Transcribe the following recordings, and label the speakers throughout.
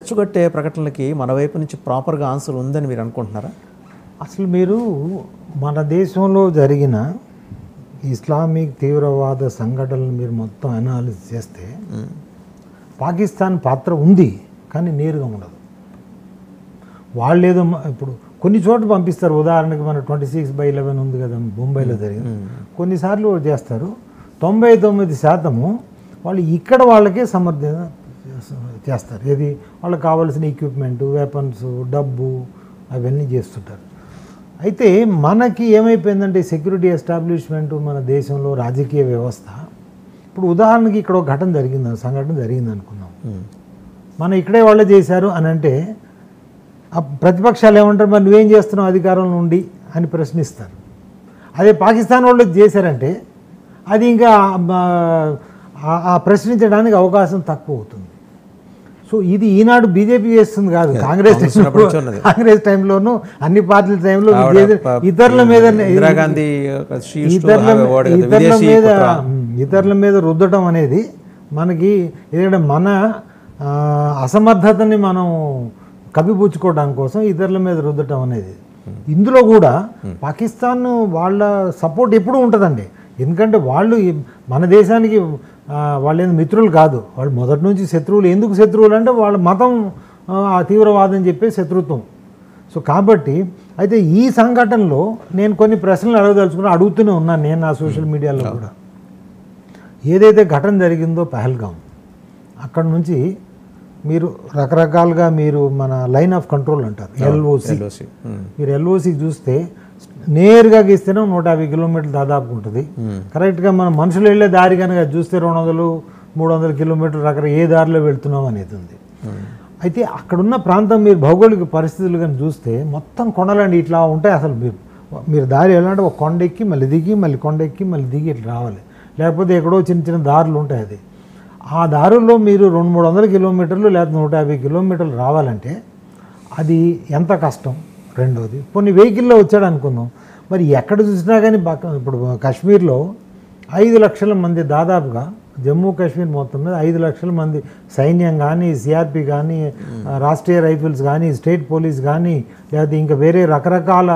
Speaker 1: రెచ్చగొట్టే ప్రకటనలకి మన వైపు నుంచి ప్రాపర్గా ఆన్సర్ ఉందని మీరు అనుకుంటున్నారా?
Speaker 2: అసలు మీరు మన దేశంలో జరిగిన ఇస్లామిక్ తీవ్రవాద సంఘటనలు మీరు మొత్తం అనాలిసిస్ చేస్తే పాకిస్తాన్ పాత్ర ఉంది, కానీ నేరుగా ఉండదు. వాళ్ళు ఏదో ఇప్పుడు కొన్ని చోట్ల పంపిస్తారు. ఉదాహరణకి మన 26/11 ఉంది కదా ముంబైలో జరిగింది. కొన్నిసార్లు చేస్తారు. 99% వాళ్ళు ఇక్కడ వాళ్ళకే సమర్థన చేస్తారు. ఏది వాళ్ళకి కావాల్సిన ఎక్విప్మెంట్, వెపన్స్, డబ్బు అవన్నీ చేస్తుంటారు. అయితే మనకి ఏమైపోయిందంటే సెక్యూరిటీ ఎస్టాబ్లిష్మెంట్ మన దేశంలో రాజకీయ వ్యవస్థ ఇప్పుడు ఉదాహరణకి ఇక్కడ ఒక సంఘటన జరిగింది అనుకున్నాం. మనం ఇక్కడే వాళ్ళే చేశారు అని అంటే ప్రతిపక్షాలు ఏమంటారు, మరి నువ్వేం చేస్తున్నావు అధికారంలో ఉండి అని ప్రశ్నిస్తారు. అదే పాకిస్తాన్ వాళ్ళు చేశారంటే అది ఇంకా ప్రశ్నించడానికి అవకాశం తక్కువ అవుతుంది. సో ఇది ఈనాడు బీజేపీ చేస్తుంది కాదు, కాంగ్రెస్ టైంలోనూ అన్ని పార్టీల టైంలో ఇతరుల మీద రుద్దటం అనేది మనకి ఎందుకంటే మన అసమర్థతని మనం కప్పిపుచ్చుకోవడం కోసం ఇతరుల మీద రుద్దటం అనేది. ఇందులో కూడా పాకిస్తాన్ వాళ్ళ సపోర్ట్ ఎప్పుడూ ఉంటుందండి. ఎందుకంటే వాళ్ళు మన దేశానికి వాళ్ళేం మిత్రులు కాదు, వాళ్ళు మొదటి నుంచి శత్రువులు. ఎందుకు శత్రువులు అంటే వాళ్ళ మతం ఆ తీవ్రవాదం చెప్పే శత్రుత్వం. సో కాబట్టి అయితే ఈ సంఘటనలో నేను కొన్ని ప్రశ్నలు అడుగుతూనే ఉన్నాను నేను నా సోషల్ మీడియాలో కూడా. ఏదైతే ఘటన జరిగిందో పహల్గాం, అక్కడ నుంచి మీరు రకరకాలుగా మీరు మన లైన్ ఆఫ్ కంట్రోల్ అంటారు ఎల్ఓసి, మీరు ఎల్ఓసికి చూస్తే నేరుగా గీస్తేనే 150 కిలోమీటర్లు దాదాపు ఉంటుంది. కరెక్ట్గా మనం మనుషులు వెళ్ళే దారి కనుక చూస్తే 200-300 కిలోమీటర్లు రకరకాల ఏ దారిలో వెళ్తున్నాం అనేది ఉంది. అయితే అక్కడున్న ప్రాంతం మీరు భౌగోళిక పరిస్థితులు కానీ చూస్తే మొత్తం కొండలండి ఇట్లా ఉంటాయి. అసలు మీరు దారి వెళ్ళాలంటే ఒక కొండెక్కి మళ్ళీ దిగి మళ్ళీ కొండెక్కి మళ్ళీ దిగి ఇట్లా రావాలి, లేకపోతే ఎక్కడో చిన్న చిన్న దారులు ఉంటాయి. అది ఆ దారుల్లో మీరు 200-300 కిలోమీటర్లు లేదా 150 కిలోమీటర్లు రావాలంటే అది ఎంత కష్టం. రెండోది కొన్ని వెహికల్లో వచ్చాడు అనుకుందాం, మరి ఎక్కడ చూసినా కానీ ఇప్పుడు కాశ్మీర్లో 5 లక్షల మంది దాదాపుగా జమ్మూ కాశ్మీర్ మొత్తం మీద 5 లక్షల మంది సైన్యం కానీ, సిఆర్పి కానీ, రాష్ట్రీయ రైఫిల్స్ కానీ, స్టేట్ పోలీస్ కానీ, లేదా ఇంకా వేరే రకరకాల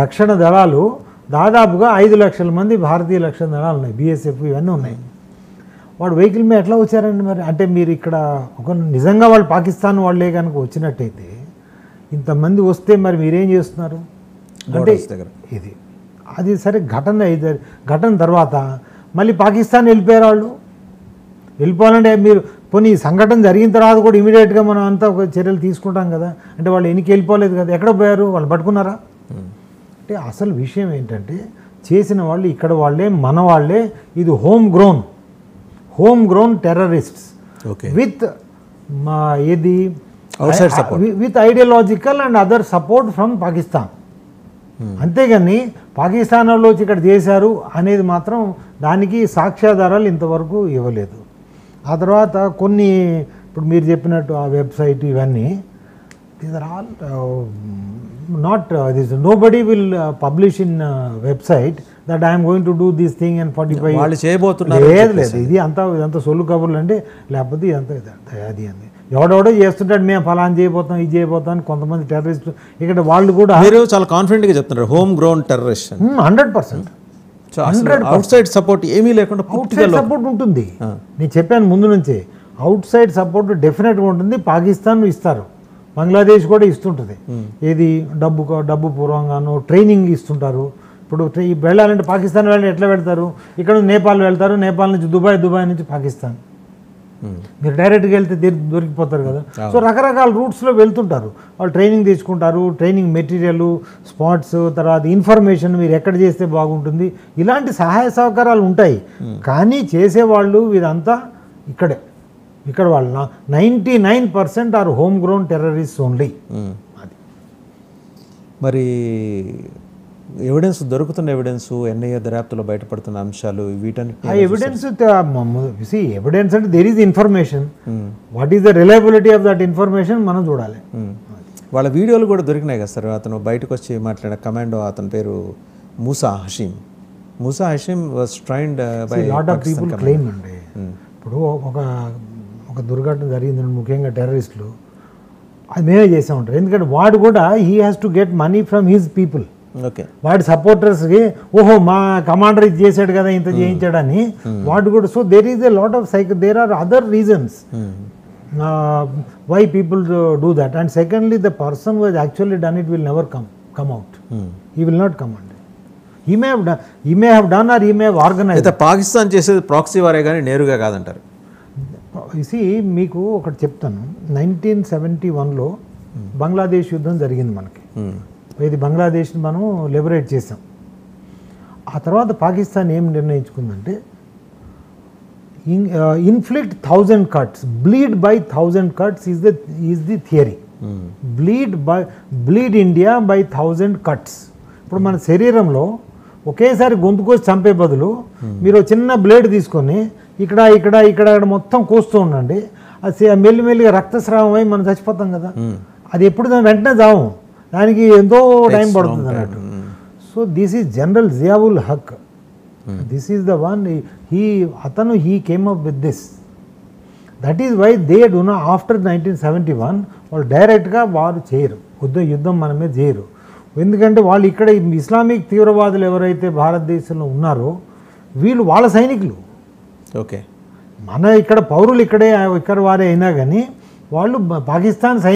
Speaker 2: రక్షణ దళాలు దాదాపుగా 5 లక్షల మంది భారతీయ రక్షణ దళాలు ఉన్నాయి, బిఎస్ఎఫ్ ఇవన్నీ ఉన్నాయి. వాడు వెహికల్ మీద ఎట్లా వచ్చారండి మరి? అంటే మీరు ఇక్కడ నిజంగా వాళ్ళు పాకిస్తాన్ వాళ్ళే కనుక వచ్చినట్టయితే ఇంతమంది వస్తే మరి మీరేం చేస్తున్నారు అంటే ఇది అది సరే. ఘటన తర్వాత మళ్ళీ పాకిస్తాన్ వెళ్ళిపోయారు. వాళ్ళు వెళ్ళిపోవాలంటే మీరు పోనీ సంఘటన జరిగిన తర్వాత కూడా ఇమీడియట్గా మనం అంతా ఒక చర్యలు తీసుకుంటాం కదా. అంటే వాళ్ళు ఎన్నికి వెళ్ళిపోలేదు కదా, ఎక్కడ పోయారు, వాళ్ళు పట్టుకున్నారా? అంటే అసలు విషయం ఏంటంటే చేసిన వాళ్ళు ఇక్కడ వాళ్ళే, మన వాళ్ళే. ఇది హోమ్ గ్రోన్ టెర్రరిస్ట్స్ విత్ ఏది with ideological and other support from Pakistan. అంతేగాని పాకిస్తాన్ వాళ్ళు వచ్చి ఇక్కడ చేశారు అనేది మాత్రం దానికి సాక్ష్యాధారాలు ఇంతవరకు ఇవ్వలేదు. ఆ తర్వాత కొన్ని ఇప్పుడు మీరు చెప్పినట్టు ఆ వెబ్సైట్ ఇవన్నీ these are all not this nobody will publish in website that I'm going to do this thing and 45
Speaker 1: వాళ్ళు చేయబోతున్నారు.
Speaker 2: లేదు ఇది అంతా సొల్లు కబుర్లు అంటే, లేకపోతే ఇదంతా అది అంది ఎవడెవడో చేస్తుంటాడు, మేము ఫలానా చేయబోతాం ఇది చేయబోతాం అని కొంతమంది టెర్రరిస్టులు ఇక్కడ వాళ్ళు కూడా.
Speaker 1: మీరు చాలా కాన్ఫిడెంట్గా చెప్తున్నారు home grown terrorist
Speaker 2: 100%.
Speaker 1: Out side support ఏమీ లేకుండా
Speaker 2: అవుట్ సైడ్ సపోర్ట్ ఉంటుంది. నేను చెప్పాను ముందు నుంచే, అవుట్ సైడ్ సపోర్ట్ డెఫినెట్గా ఉంటుంది. పాకిస్తాన్ ఇస్తారు, బంగ్లాదేశ్ కూడా ఇస్తుంటుంది. ఏది డబ్బు పూర్వంగాను ట్రైనింగ్ ఇస్తుంటారు. ఇప్పుడు వెళ్ళాలంటే పాకిస్తాన్ వెళ్ళి ఎట్లా వెళ్తారు, ఇక్కడ నేపాల్ వెళ్తారు, నేపాల్ నుంచి దుబాయ్ నుంచి పాకిస్తాన్. మీరు డైరెక్ట్గా వెళ్తే దొరికిపోతారు కదా. సో రకరకాల రూట్స్లో వెళ్తుంటారు వాళ్ళు, ట్రైనింగ్ తీసుకుంటారు, ట్రైనింగ్ మెటీరియల్, స్పాట్స్, తర్వాత ఇన్ఫర్మేషన్ మీరు ఎక్కడ చేస్తే బాగుంటుంది, ఇలాంటి సహాయ సహకారాలు ఉంటాయి. కానీ చేసేవాళ్ళు ఇదంతా ఇక్కడ వాళ్ళు 99% are home grown terrorist only. అది
Speaker 1: మరి ఎవిడెన్స్ దొరుకుతున్న ఎన్ఐఏ దర్యాప్తులో బయటపడుతున్న అంశాలు వీటన్నిటి
Speaker 2: ఎవిడెన్స్ అంటే there is information, what is the reliability of that information మనం చూడాలి.
Speaker 1: వాళ్ళ వీడియోలు కూడా దొరికినాయి కదా సార్. అతను బయటకు వచ్చి మాట్లాడిన కమాండో, అతని పేరు Musa Hashim was trained by
Speaker 2: lot of people claim అండి. ఇప్పుడు ఒక దుర్ఘటన జరిగింది, ముఖ్యంగా టెర్రరిస్టులు అది మేమే చేసే ఉంటారు. ఎందుకంటే వాడు కూడా he has to get money from his people.
Speaker 1: Okay,
Speaker 2: వాడి సపోర్టర్స్కి ఓహో మా కమాండర్ ఇది చేశాడు కదా ఇంత చేయించాడని వాడు కూడా. So there is a lot of there are other reasons why people do that. And secondly, the person who has actually done it will never come out. He will not come out. He may have done or he may have organized.
Speaker 1: అయితే పాకిస్తాన్ చేసేది proxy వారే కానీ నేరుగా కాదంటారు.
Speaker 2: మీకు ఒకటి చెప్తాను. 1971లో బంగ్లాదేశ్ యుద్ధం జరిగింది మనకి. ఇది బంగ్లాదేశ్ని మనం లిబరేట్ చేసాం. ఆ తర్వాత పాకిస్తాన్ ఏం నిర్ణయించుకుందంటే inflict 1000 cuts, bleed by 1000 cuts is the theory. Bleed India by 1000 cuts. ఇప్పుడు మన శరీరంలో ఒకేసారి గొంతుకోసి చంపే బదులు మీరు చిన్న బ్లేడ్ తీసుకొని ఇక్కడ ఇక్కడ ఇక్కడ మొత్తం కోస్తూ ఉండండి. అది మెల్లిమెల్లిగా రక్తస్రావం అయి మనం చచ్చిపోతాం కదా. అది ఎప్పుడు వెంటనే చావం, దానికి ఎంతో టైం పడుతుంది అన్నట్టు. So this is general Zia-ul Haq. This is the one he came up with this. That is why they do not, after 1971 వాళ్ళు డైరెక్ట్గా వారు చేయరు, యుద్ధం మన మీద చేయరు. ఎందుకంటే వాళ్ళు ఇక్కడ ఇస్లామిక్ తీవ్రవాదులు ఎవరైతే భారతదేశంలో ఉన్నారో వీళ్ళు వాళ్ళ సైనికులు.
Speaker 1: ఓకే,
Speaker 2: మన ఇక్కడ పౌరులు ఇక్కడ వారే అయినా కానీ వాళ్ళు పాకిస్తాన్